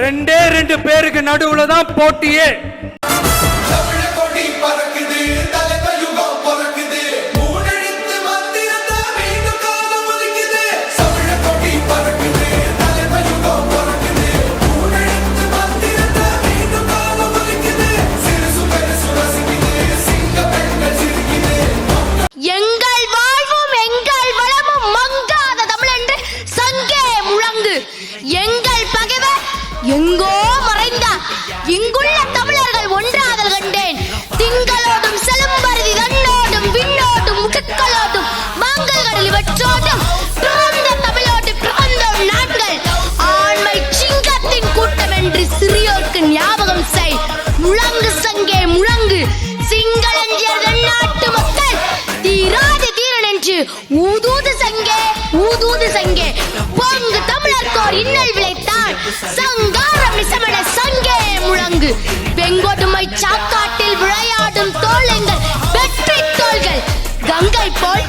ரெண்டு பேருக்கு நடுவுல தான் போட்டியே. எங்கோ மறைந்தார் இங்குள்ள தமிழர்கள் ஒன்றாதல் கண்டேன். திங்களோடும் செலும்பருதி தன்னோடும் விண்ணோடும் முகக்களோடும் மாங்கல்களில் இவற்றோடும் பிறந்த தமிழோடு பிறந்தோம் நாட்கள் ஆண்மை சிங்கத்தின் கூட்டம் என்று சிறியோருக்கு ஞாபகம் செய். முழங்கு சங்கே முழங்கு சிங்களஞ்சியர் நாட்டு மக்கள் தீராது தீரன் என்று ஊதூது சங்கே ஊதூது சங்கே பொங்கு தமிழர்க்கோர் இன்னல் விளைத்தான் சங்காரம் நிசமன சங்கே முழங்கு. வெங்கொடுமை சாக்காட்டில் விளையாடும் தோழங்கள் வெற்றி தோள்கள் கங்கை போல்